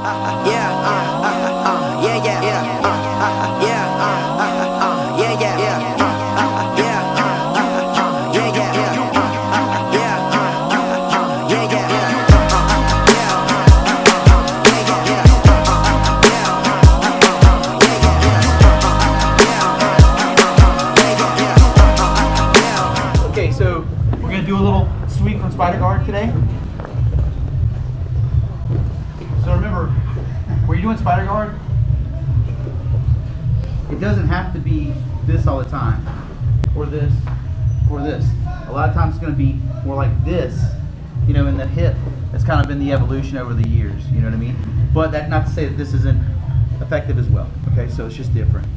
Okay, so we're gonna do a little sweep from Spider Guard today. So remember, when you're doing Spider Guard, it doesn't have to be this all the time, or this, or this. A lot of times it's going to be more like this, you know, in the hip. It's kind of been the evolution over the years, you know what I mean? But that's not to say that this isn't effective as well, okay? So it's just different.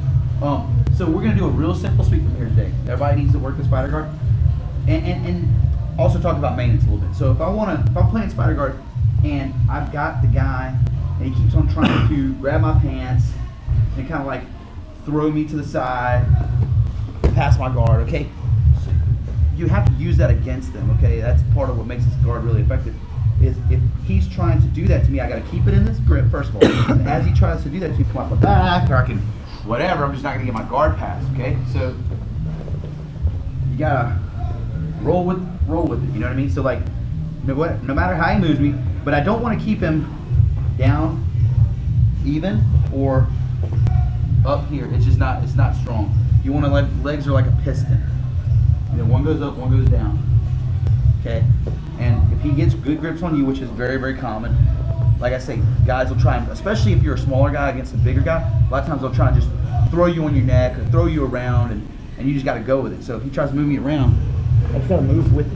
So we're going to do a real simple sweep from here today. Everybody needs to work the Spider Guard. And also talk about maintenance a little bit. So if I'm playing Spider Guard and I've got the guy and he keeps on trying to grab my pants and kind of like throw me to the side, pass my guard, okay? So you have to use that against them, okay? That's part of what makes this guard really effective. Is if he's trying to do that to me, I got to keep it in this grip first of all. And as he tries to do that to me, come off my back, or I can, whatever, I'm just not going to get my guard passed, okay? So you gotta roll with it, you know what I mean? So like, no matter how he moves me, but I don't want to keep him down even or up here. It's just not, it's not strong. You want to let, legs are like a piston. You know, one goes up, one goes down. Okay? And if he gets good grips on you, which is very, very common, like I say, guys will try, and especially if you're a smaller guy against a bigger guy, a lot of times they'll try and just throw you on your neck or throw you around, and you just got to go with it. So if he tries to move me around, I just got to move with it.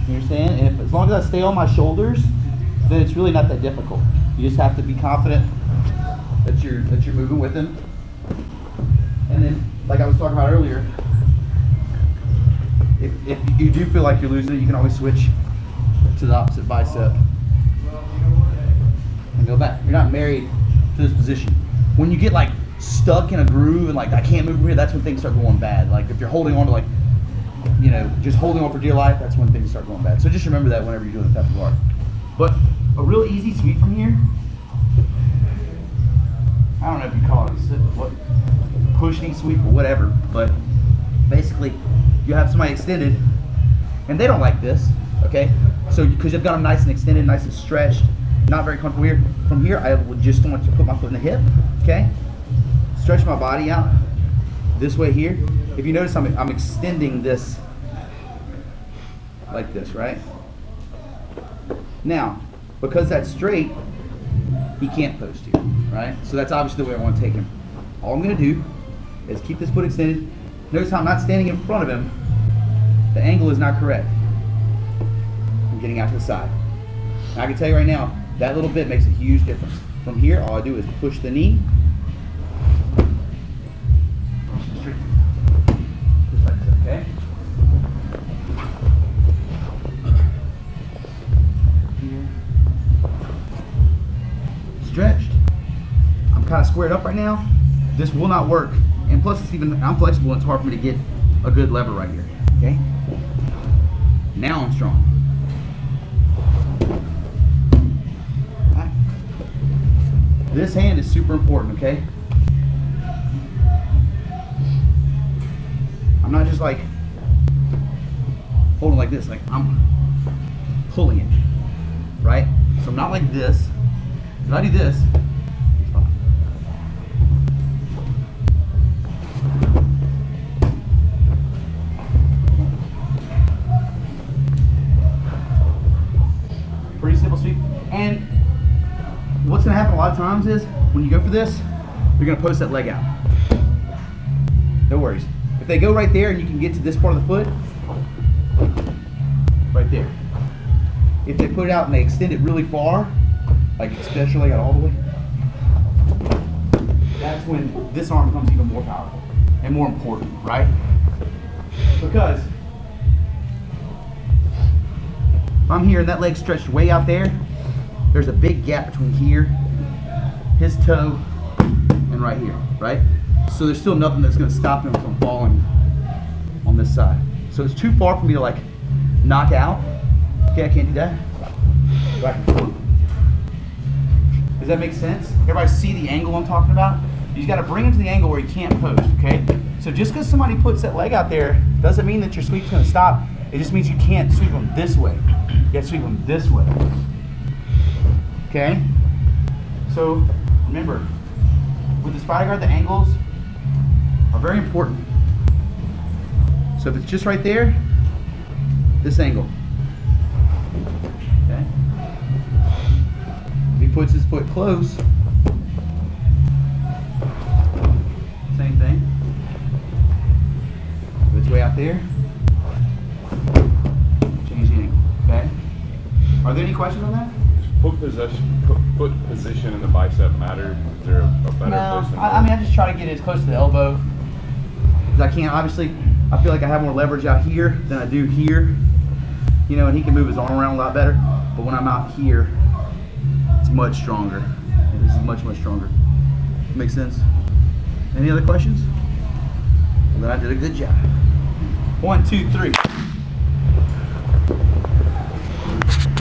You understand? And if, as long as I stay on my shoulders, then it's really not that difficult. You just have to be confident that you're moving with him. And then, like I was talking about earlier, if you do feel like you're losing it, you can always switch to the opposite bicep and go back. You're not married to this position. When you get like stuck in a groove and like I can't move from here, that's when things start going bad. Like if you're holding on to like, you know, just holding on for dear life, that's when things start going bad. So just remember that whenever you're doing the type of guard. But a real easy sweep from here, I don't know if you call it what push knee sweep or whatever, but basically you have somebody extended and they don't like this, okay? So because you've got them nice and extended, nice and stretched, not very comfortable here. From here, I would just want to put my foot in the hip, okay? Stretch my body out this way here. If you notice, I'm extending this like this, right? Now, because that's straight, he can't post here, right? So that's obviously the way I want to take him. All I'm going to do is keep this foot extended. Notice how I'm not standing in front of him. The angle is not correct. I'm getting out to the side. Now I can tell you right now, that little bit makes a huge difference. From here, all I do is push the knee. Just like this, okay? Here. Stretched. I'm kind of squared up right now. This will not work. And plus, it's even, I'm flexible and it's hard for me to get a good lever right here. Okay? Now I'm strong. Right. This hand is super important, okay? I'm not just like holding like this, like I'm pulling it, right? So I'm not like this. If I do this, it's fine. Pretty simple sweep. And what's going to happen a lot of times is when you go for this, you're going to post that leg out. No worries. If they go right there and you can get to this part of the foot, right there. If they put it out and they extend it really far, like especially out all the way, that's when this arm becomes even more powerful and more important, right? Because if I'm here and that leg stretched way out there, there's a big gap between here, his toe, and right here, right? So there's still nothing that's going to stop him from falling on this side. So it's too far for me to like knock out. Okay, I can't do that. back and forth. Does that make sense? Everybody see the angle I'm talking about? You just got to bring him to the angle where he can't post, okay? So just because somebody puts that leg out there doesn't mean that your sweep's going to stop. It just means you can't sweep them this way. You got to sweep them this way. Okay? So remember, with the spider guard, the angles are very important. So if it's just right there, this angle. Okay? If he puts his foot close, same thing. If it's way out there, change the angle. Okay? Are there any questions on that? Foot position in the bicep matter? Is there a better No, place? I mean, I just try to get it as close to the elbow as I can. Obviously, I feel like I have more leverage out here than I do here. You know, and he can move his arm around a lot better. But when I'm out here, it's much stronger. This is much, much stronger. Makes sense? Any other questions? Well, then I did a good job. 1, 2, 3.